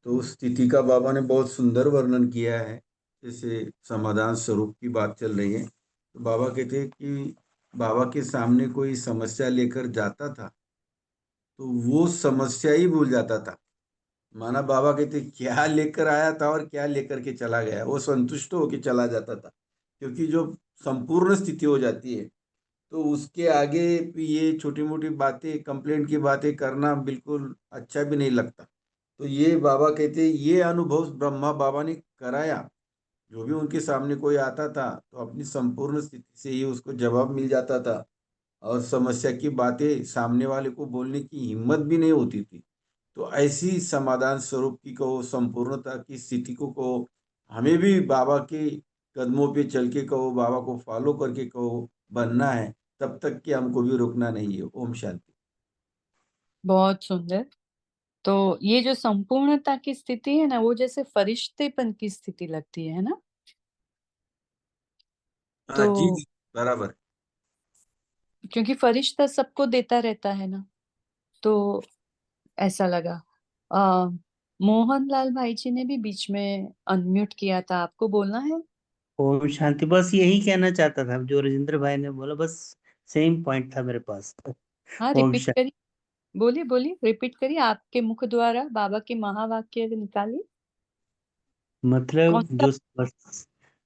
तो उस स्थिति का बाबा ने बहुत सुंदर वर्णन किया है। जैसे समाधान स्वरूप की बात चल रही है, तो बाबा कहते हैं कि बाबा के सामने कोई समस्या लेकर जाता था तो वो समस्या ही भूल जाता था। माना बाबा कहते क्या लेकर आया था और क्या लेकर के चला गया, वो संतुष्ट होके चला जाता था। क्योंकि जो संपूर्ण स्थिति हो जाती है तो उसके आगे भी ये छोटी मोटी बातें, कंप्लेंट की बातें करना बिल्कुल अच्छा भी नहीं लगता। तो ये बाबा कहते ये अनुभव ब्रह्मा बाबा ने कराया। जो भी उनके सामने कोई आता था तो अपनी संपूर्ण स्थिति से ही उसको जवाब मिल जाता था, और समस्या की बातें सामने वाले को बोलने की हिम्मत भी नहीं होती थी। तो ऐसी समाधान स्वरूप की कहो, संपूर्णता की स्थिति को कहो, हमें भी बाबा के कदमों पे चल के कहो, बाबा को फॉलो करके कहो बनना है, तब तक कि हमको भी रुकना नहीं है। ओम शांति। बहुत सुंदर। तो ये जो संपूर्णता की स्थिति है ना, वो जैसे फरिश्तेपन की स्थिति लगती है ना। हाँ जी तो जी, बराबर। क्योंकि फरिश्ता सबको देता रहता है ना, तो ऐसा लगा। आ, मोहन लाल भाई जी ने भी बीच में अनम्यूट किया था, आपको बोलना है? ओम शांति। बस यही कहना चाहता था जो राजेंद्र भाई ने बोला, बस सेम पॉइंट था मेरे पास। हाँ, ओम रिपीट शांति। करिए। बोलिए बोलिए, रिपीट करिए, आपके मुख द्वारा बाबा के महावाक्य निकालिए। कौन मतलब सा?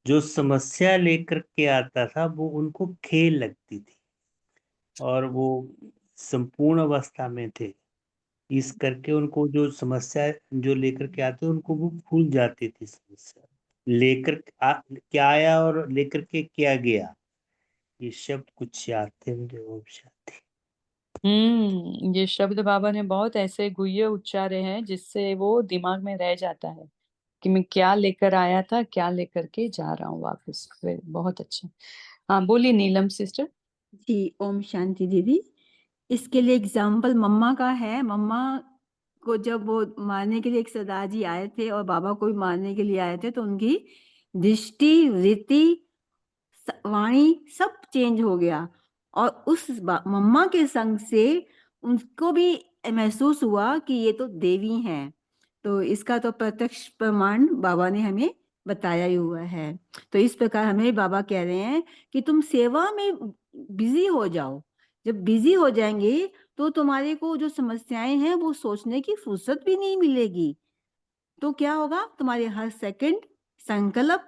जो समस्या लेकर के आता था वो उनको खेल लगती थी, और वो संपूर्ण अवस्था में थे, इस करके उनको जो समस्या जो लेकर के आते उनको वो भूल जाती थी। समस्या क्या आया और लेकर के क्या गया, ये शब्द कुछ याद थे मुझे। ओम शांति। ये शब्द बाबा ने बहुत ऐसे गुह्य उच्चारे हैं जिससे वो दिमाग में रह जाता है कि मैं क्या लेकर आया था, क्या लेकर के जा रहा हूँ वापस। बहुत अच्छा। हाँ, बोलिए नीलम सिस्टर। जी, ओम शांति दीदी। इसके लिए एग्जाम्पल मम्मा का है। मम्मा को जब वो मारने के लिए एक सरदार जी आए थे और बाबा को भी मारने के लिए आए थे, तो उनकी दृष्टि, वृत्ति, वाणी सब चेंज हो गया। और उस मम्मा के संग से उनको भी महसूस हुआ कि ये तो देवी हैं। तो इसका तो प्रत्यक्ष प्रमाण बाबा ने हमें बताया ही हुआ है। तो इस प्रकार हमें बाबा कह रहे हैं कि तुम सेवा में बिजी हो जाओ। जब बिजी हो जाएंगे तो तुम्हारे को जो समस्याएं हैं वो सोचने की फुर्सत भी नहीं मिलेगी। तो क्या होगा, तुम्हारे हर सेकंड संकल्प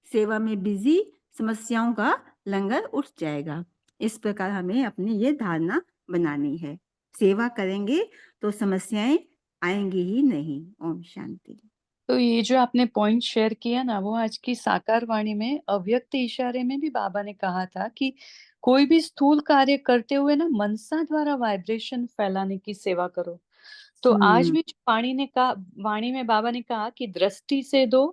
सेवा में बिजी, समस्याओं का लंगर उठ जाएगा। इस प्रकार हमें अपनी ये धारणा बनानी है। सेवा करेंगे तो समस्याएं आएंगी ही नहीं। ओम शांति। तो ये जो आपने पॉइंट शेयर किया ना, वो आज की साकार वाणी में अव्यक्त इशारे में भी बाबा ने कहा था कि कोई भी स्थूल कार्य करते हुए ना मनसा द्वारा वाइब्रेशन फैलाने की सेवा करो। तो आज भी जो वाणी ने कहा, वाणी में बाबा ने कहा कि दृष्टि से दो,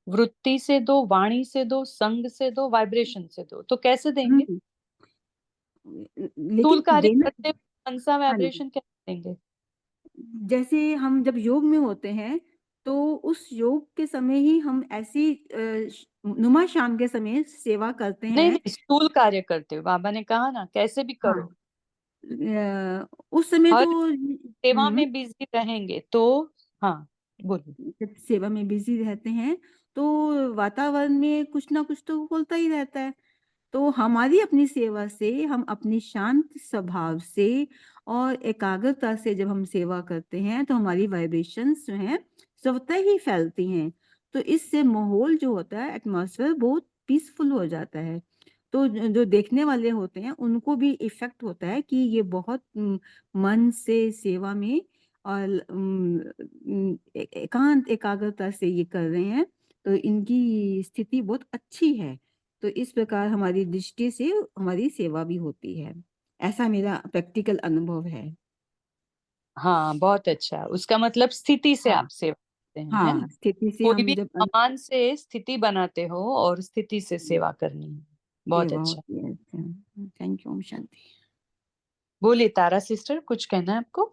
वृत्ति से दो, वाणी से दो, संग से दो, वाइब्रेशन से दो। तो कैसे देंगे? स्थूल लेकिन कार्य देना। करते हुए मनसा हाँ जी। वाइब्रेशन कैसे देंगे? जैसे हम जब योग में होते हैं तो उस योग के समय ही हम ऐसी नुमा शाम के समय सेवा करते नहीं हैं। नहीं, स्थूल कार्य करते हुए बाबा ने कहा ना कैसे भी हाँ, करो। उस समय हर तो सेवा में बिजी रहेंगे तो। हाँ, बोलिए। जब सेवा में बिजी रहते हैं तो वातावरण में कुछ ना कुछ तो बोलता ही रहता है। तो हमारी अपनी सेवा से, हम अपनी शांत स्वभाव से और एकाग्रता से जब हम सेवा करते हैं तो हमारी वाइब्रेशंस जो हैं स्वतः ही फैलती हैं। तो इससे माहौल जो होता है, एटमॉस्फेयर बहुत पीसफुल हो जाता है। तो जो देखने वाले होते हैं उनको भी इफेक्ट होता है कि ये बहुत मन से सेवा में और एकांत एकाग्रता से ये कर रहे हैं। तो इनकी स्थिति बहुत अच्छी है। तो इस प्रकार हमारी दृष्टि से हमारी सेवा भी होती है। ऐसा मेरा प्रैक्टिकल अनुभव है। हाँ, बहुत अच्छा। उसका मतलब स्थिति से हाँ आप सेवा करते हैं, है ना? स्थिति से कोई हम भी जब सामान से स्थिति बनाते हो और स्थिति से सेवा करनी है। बहुत सेवा अच्छा। होती है। Thank you. ओम शांति। बोलिए तारा सिस्टर, कुछ कहना है आपको?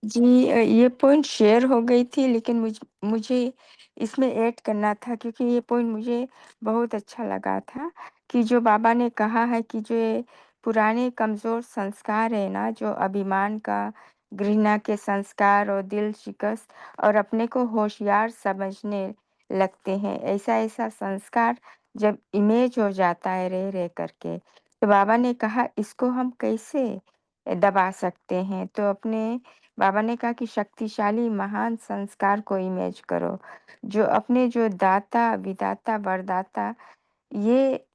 जी, ये पॉइंट शेयर हो गई थी, लेकिन मुझे इसमें ऐड करना था, क्योंकि ये पॉइंट मुझे बहुत अच्छा लगा था कि जो बाबा ने कहा है कि जो ये पुराने कमज़ोर संस्कार है ना, जो अभिमान का, घृणा के संस्कार और दिल शिकस्त और अपने को होशियार समझने लगते हैं, ऐसा संस्कार जब इमेज हो जाता है रह रह करके, तो बाबा ने कहा इसको हम कैसे दबा सकते हैं? तो बाबा ने कहा कि शक्तिशाली महान संस्कार को इमेज करो, जो दाता, विधाता, वरदाता, ये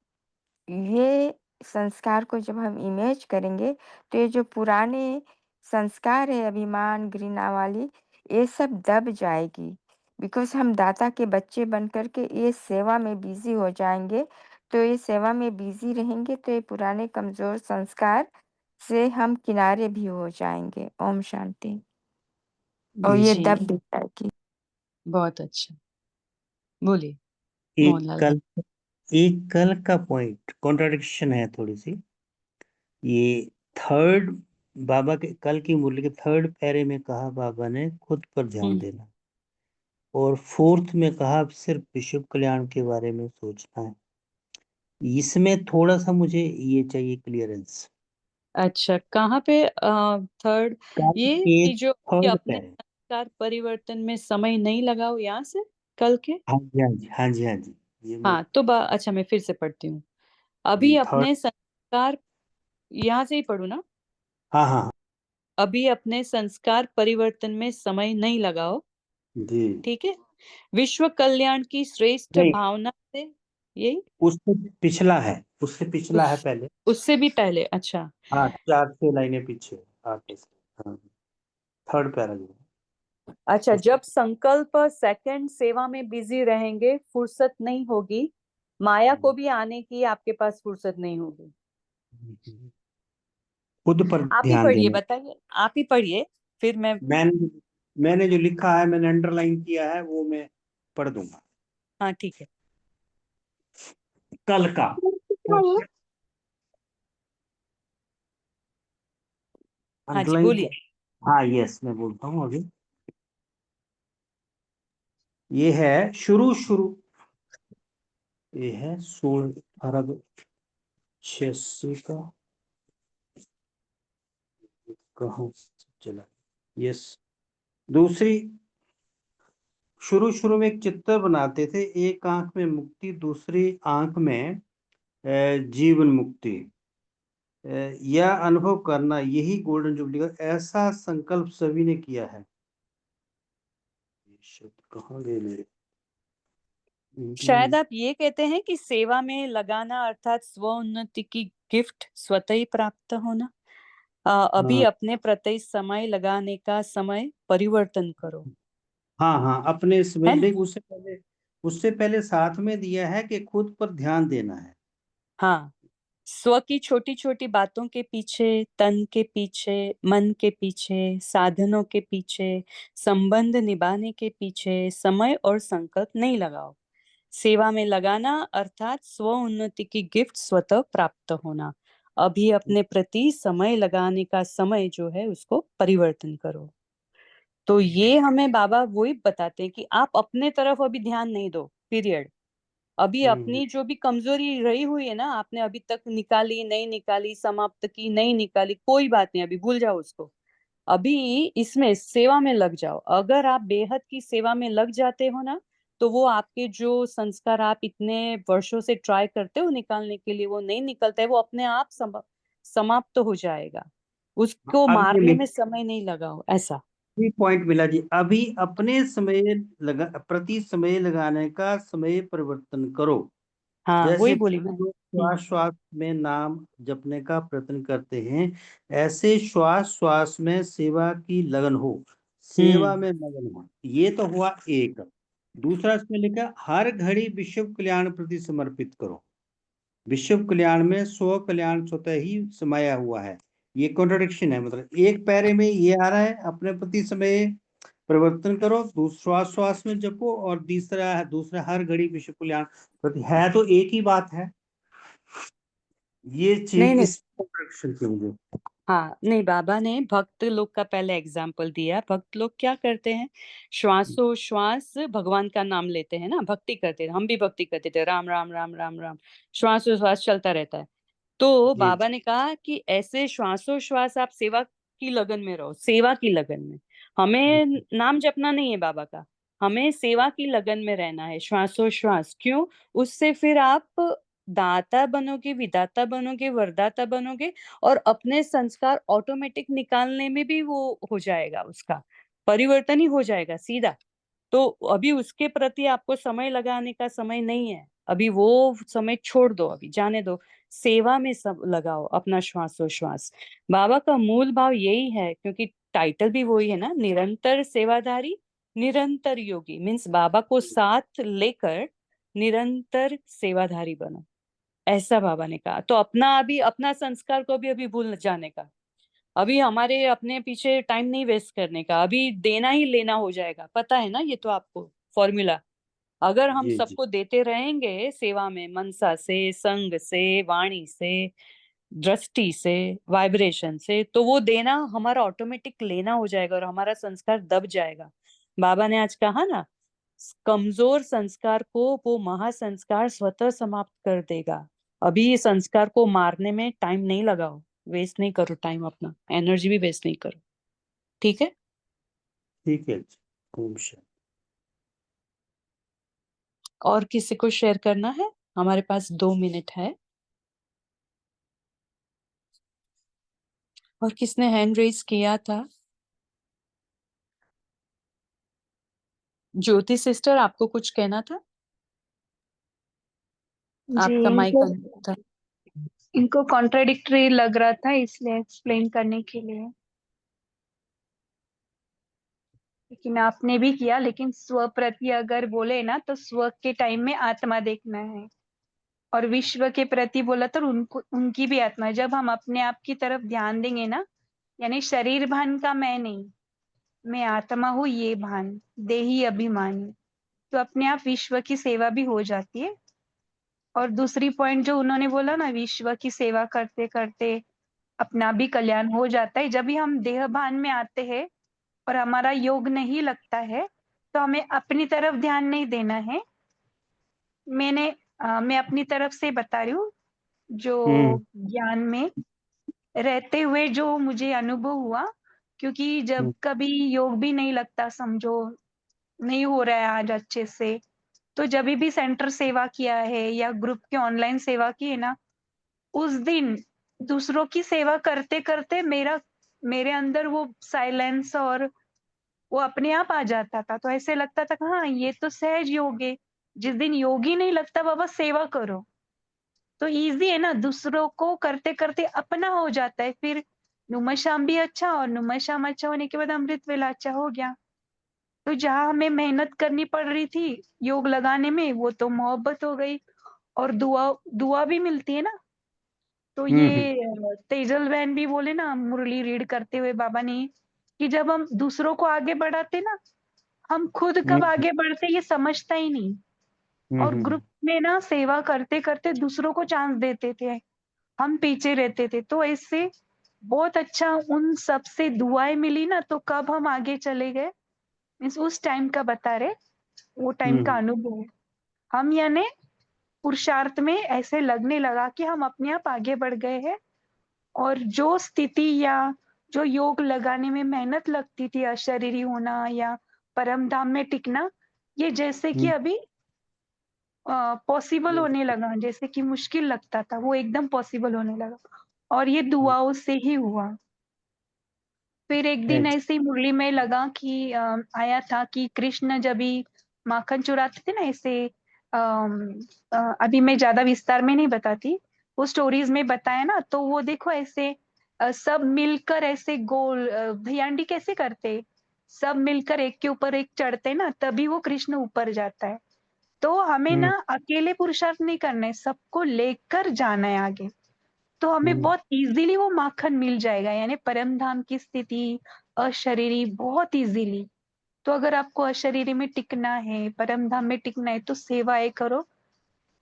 ये संस्कार को जब हम इमेज करेंगे, तो ये जो पुराने संस्कार है अभिमान, घृणा वाली, ये सब दब जाएगी। बिकॉज़ हम दाता के बच्चे बन कर के ये सेवा में बिज़ी हो जाएँगे, तो ये सेवा में बिज़ी रहेंगे, तो ये पुराने कमज़ोर संस्कार से हम किनारे भी हो जाएँगे। ओम शांति। और ये जी, दब भी जाएगी। बहुत अच्छा। बोलिए, एक मोहनलाल भाई। कल का पॉइंट कॉन्ट्राडिक्शन है थोड़ी सी। ये थर्ड बाबा के कल की मुरली के थर्ड पैरे में कहा बाबा ने खुद पर ध्यान हुँ, देना, और फोर्थ में कहा सिर्फ विश्व कल्याण के बारे में सोचना है। इसमें थोड़ा सा मुझे ये चाहिए क्लियरेंस। अच्छा, कहाँ पे थर्ड? कल ये के कि जो कि थर्ड अपने पैरे। संस्कार परिवर्तन में समय नहीं लगाओ, यहाँ से? कल के? हाँ जी, हाँ जी, हाँ जी, हाँ जी। ये मैं हाँ, तो अच्छा मैं फिर से पढ़ती हूँ। अभी थर्ड। अपने संस्कार, यहाँ से ही पढ़ूँ ना? हाँ हाँ हाँ, अभी अपने संस्कार परिवर्तन में समय नहीं लगाओ, जी। ठीक है? विश्व कल्याण की श्रेष्ठ नहीं, भावना से, यही? उससे पिछला है, उससे पिछला है उस पहले। उससे भी पहले, अच्छा। हाँ, 4-6 लाइनें पीछे आगे से। हाँ, थर्ड पैराग्राफ अच्छा, उससे। जब संकल्प सेकंड सेवा में बिजी रहेंगे, फुर्सत नहीं होगी, माया को भी आने की आपके पास फुर्सत नहीं होगी। खुद पर आप ही ध्यान पढ़िए, देना। बताइए, आप ही पढ़िए, फिर मैं। मैंने मैंने जो लिखा है, मैंने अंडरलाइन किया है, वो मैं पढ़ दूंगा। हाँ, ठीक है। कल का हाँ जी, अंडरलाइन बोलिए। किया। हाँ, यस, मैं बोलता हूँ अभी। ये है शुरू शुरू, ये है 16 अरब 86 का। कहाँ चला? यस। दूसरी, शुरू शुरू में एक चित्र बनाते थे, एक आंख में मुक्ति, दूसरी आंख में जीवन मुक्ति। यह अनुभव करना, यही गोल्डन जुबली का ऐसा संकल्प सभी ने किया है। ये शब्द कहाँ गए मेरे? शायद आप ये कहते हैं कि सेवा में लगाना अर्थात स्व उन्नति की गिफ्ट स्वतः ही प्राप्त होना। अभी हाँ अपने प्रति समय लगाने का समय परिवर्तन करो, हाँ हाँ, अपने है समय ना? नहीं, उससे पहले साथ में दिया है कि खुद पर ध्यान देना है। हाँ, स्व की छोटी छोटी बातों के पीछे, तन के पीछे, मन के पीछे, साधनों के पीछे, संबंध निभाने के पीछे समय और संकल्प नहीं लगाओ। सेवा में लगाना अर्थात स्व उन्नति की गिफ्ट स्वतः प्राप्त होना। अभी अपने प्रति समय लगाने का समय जो है उसको परिवर्तन करो। तो ये हमें बाबा वही बताते हैं कि आप अपने तरफ अभी ध्यान नहीं दो, पीरियड। अभी हम्म अपनी जो भी कमजोरी रही हुई है ना, आपने अभी तक निकाली नहीं निकाली, समाप्त की नहीं निकाली, कोई बात नहीं, अभी भूल जाओ उसको। अभी इसमें सेवा में लग जाओ। अगर आप बेहद की सेवा में लग जाते हो ना, तो वो आपके जो संस्कार आप इतने वर्षों से ट्राई करते हो निकालने के लिए, वो नहीं निकलता है, वो अपने आप समाप्त हो जाएगा। उसको अब ये मारने में समय नहीं लगाओ, ऐसा। पॉइंट मिला जी। अभी अपने प्रति समय लगाने का समय परिवर्तन करो। हाँ, वही जैसे बोली मैं। लोग श्वास श्वास में नाम जपने का प्रयत्न करते हैं, ऐसे श्वास श्वास में सेवा की लगन हो, सेवा हम्म में मगन हो। ये तो हुआ एक। दूसरा इसमें लिखा है, हर घड़ी विश्व कल्याण प्रति समर्पित करो। विश्व कल्याण में स्व कल्याण स्वतः ही समाया हुआ है। ये कॉन्ट्रडिक्शन है, मतलब एक पैरे में ये आ रहा है अपने प्रति समय परिवर्तन करो, श्वास श्वास में जपो, और दूसरा हर घड़ी विश्व कल्याण प्रति, है तो एक ही बात है। ये नहीं चीज नहीं, इस कॉन्ट्रडिक्शन की मुझे हाँ नहीं, बाबा ने भक्त लोग का पहले एग्जाम्पल दिया। भक्त लोग क्या करते हैं, श्वासोश्वास भगवान का नाम लेते हैं ना, भक्ति करते हैं। हम भी भक्ति करते थे, राम राम राम राम राम, श्वासोश्वास चलता रहता है। तो जी बाबा ने कहा कि ऐसे श्वासोश्वास आप सेवा की लगन में रहो, सेवा की लगन में। हमें नाम जपना नहीं है बाबा का, हमें सेवा की लगन में रहना है, श्वासोश्वास। क्यों? उससे फिर आप दाता बनोगे, विदाता बनोगे, वरदाता बनोगे, और अपने संस्कार ऑटोमेटिक निकालने में भी वो हो जाएगा, उसका परिवर्तन ही हो जाएगा सीधा। तो अभी उसके प्रति आपको समय लगाने का समय नहीं है, अभी वो समय छोड़ दो, अभी जाने दो, सेवा में सब लगाओ अपना श्वासोश्वास। बाबा का मूल भाव यही है, क्योंकि टाइटल भी वही है ना, निरंतर सेवाधारी निरंतर योगी। मीन्स बाबा को साथ लेकर निरंतर सेवाधारी बनो, ऐसा बाबा ने कहा। तो अभी अपना संस्कार को भी अभी भूल जाने का, अभी हमारे अपने पीछे टाइम नहीं वेस्ट करने का, अभी देना ही लेना हो जाएगा। पता है ना ये तो आपको फॉर्मूला। अगर हम जी जी सबको देते रहेंगे सेवा में, मनसा से, संग से, वाणी से, दृष्टि से, वाइब्रेशन से, तो वो देना हमारा ऑटोमेटिक लेना हो जाएगा और हमारा संस्कार दब जाएगा। बाबा ने आज कहा ना, कमजोर संस्कार को वो महासंस्कार स्वतः समाप्त कर देगा। अभी ये संस्कार को मारने में टाइम नहीं लगाओ, वेस्ट नहीं करो टाइम, अपना एनर्जी भी वेस्ट नहीं करो। ठीक है? ठीक है जी। ओम शांति। और किसी को शेयर करना है? हमारे पास 2 मिनट है। और किसने हैंड रेज किया था? ज्योति सिस्टर, आपको कुछ कहना था? जी, आपका माइक इनको अनम्यूट था। इनको कॉन्ट्राडिक्टरी लग रहा था, इसलिए एक्सप्लेन करने के लिए। लेकिन आपने भी किया, लेकिन स्व प्रति अगर बोले ना तो स्व के टाइम में आत्मा देखना है, और विश्व के प्रति बोला तो उनको उनकी भी आत्मा है। जब हम अपने आप की तरफ ध्यान देंगे ना, यानी शरीर भान का मैं नहीं, मैं आत्मा हूँ ये भान, देही अभिमानी, तो अपने आप विश्व की सेवा भी हो जाती है। और दूसरी पॉइंट जो उन्होंने बोला ना, विश्व की सेवा करते करते अपना भी कल्याण हो जाता है। जब भी हम देह भान में आते हैं और हमारा योग नहीं लगता है, तो हमें अपनी तरफ ध्यान नहीं देना है। मैं अपनी तरफ से बता रही हूँ, जो ज्ञान में रहते हुए जो मुझे अनुभव हुआ, क्योंकि जब कभी योग भी नहीं लगता, समझो नहीं हो रहा है आज अच्छे से, तो जब भी सेंटर सेवा किया है या ग्रुप के ऑनलाइन सेवा की है ना, उस दिन दूसरों की सेवा करते करते मेरे अंदर वो साइलेंस और वो अपने आप आ जाता था। तो ऐसे लगता था कि हाँ, ये तो सहज योग है। जिस दिन योग ही नहीं लगता, बाबा सेवा करो तो इजी है ना, दूसरों को करते करते अपना हो जाता है। फिर नुमा शाम भी अच्छा, और नुमा शाम अच्छा होने के बाद अमृत वेला अच्छा हो गया। तो जहाँ हमें मेहनत करनी पड़ रही थी योग लगाने में, वो तो मोहब्बत हो गई। और दुआ दुआ भी मिलती है ना। तो ये तेजल बहन भी बोले ना, मुरली रीड करते हुए बाबा ने, कि जब हम दूसरों को आगे बढ़ाते ना, हम खुद कब आगे बढ़ते ये समझता ही नहीं। और ग्रुप में ना सेवा करते करते दूसरों को चांस देते थे, हम पीछे रहते थे। तो ऐसे बहुत अच्छा उन सब से दुआएं मिली ना, तो कब हम आगे चले गए, मीन्स उस टाइम का बता रहे, वो टाइम का अनुभव है। हम यानी पुरुषार्थ में ऐसे लगने लगा कि हम अपने आप आगे बढ़ गए हैं। और जो स्थिति या जो योग लगाने में मेहनत लगती थी, अशरीरी होना या परम धाम में टिकना, ये जैसे कि अभी पॉसिबल होने लगा। जैसे कि मुश्किल लगता था, वो एकदम पॉसिबल होने लगा, और ये दुआओं से ही हुआ। फिर एक दिन ऐसे ही मुरली में लगा कि आया था कि कृष्ण जब भी माखन चुराते थे ना, ऐसे अभी मैं ज्यादा विस्तार में नहीं बताती, वो स्टोरीज में बताया ना, तो वो देखो ऐसे सब मिलकर ऐसे गोल भैयांडी कैसे करते, सब मिलकर एक के ऊपर एक चढ़ते ना, तभी वो कृष्ण ऊपर जाता है। तो हमें ना अकेले पुरुषार्थ नहीं करना है, सबको लेकर जाना है आगे। तो हमें बहुत ईज़िली वो माखन मिल जाएगा, यानी परम धाम की स्थिति, अशरीरी बहुत ईज़िली। तो अगर आपको अशरीरी में टिकना है, परम धाम में टिकना है, तो सेवाएँ करो,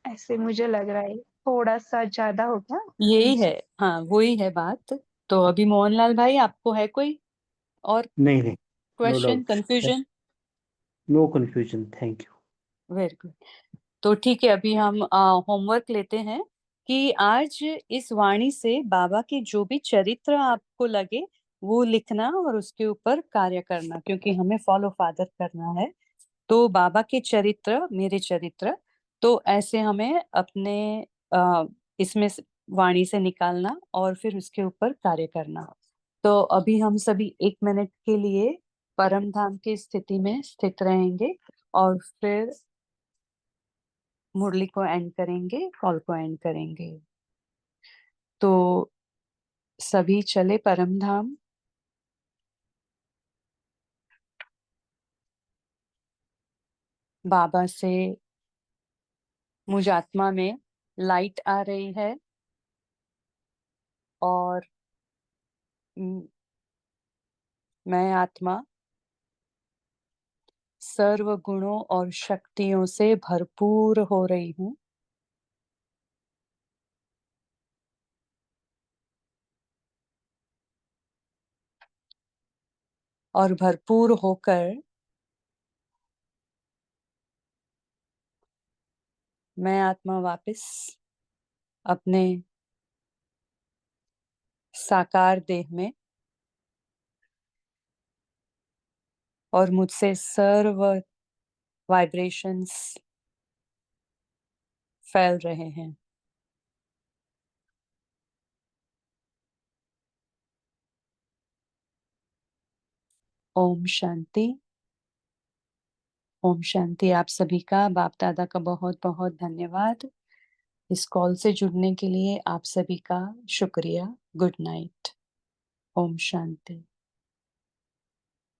ऐसे मुझे लग रहा है। थोड़ा-सा ज़्यादा हो गया? यही है, हाँ, वही है बात। तो अभी मोहनलाल भाई, आपको है कोई और नहीं, no question, doubt, confusion? No confusion, thank you. Very good. तो ठीक है, अभी हम होमवर्क लेते हैं कि आज इस वाणी से बाबा के जो भी चरित्र आपको लगे वो लिखना और उसके ऊपर कार्य करना, क्योंकि हमें फॉलो फादर करना है। तो बाबा के चरित्र, मेरे चरित्र, तो ऐसे हमें अपने इसमें वाणी से निकालना और फिर उसके ऊपर कार्य करना। तो अभी हम सभी 1 मिनट के लिए परम धाम की स्थिति में स्थित रहेंगे और फिर मुरली को एंड करेंगे, कॉल को एंड करेंगे। तो सभी चले परम धाम। बाबा से मुझ आत्मा में लाइट आ रही है और मैं आत्मा सर्व गुणों और शक्तियों से भरपूर हो रही हूँ। और भरपूर होकर मैं आत्मा वापस अपने साकार देह में और मुझसे सर्व वाइब्रेशंस फैल रहे हैं। ओम शांति। ओम शांति। आप सभी का, बाप दादा का बहुत बहुत धन्यवाद। इस कॉल से जुड़ने के लिए आप सभी का शुक्रिया। Good night. ओम शांति।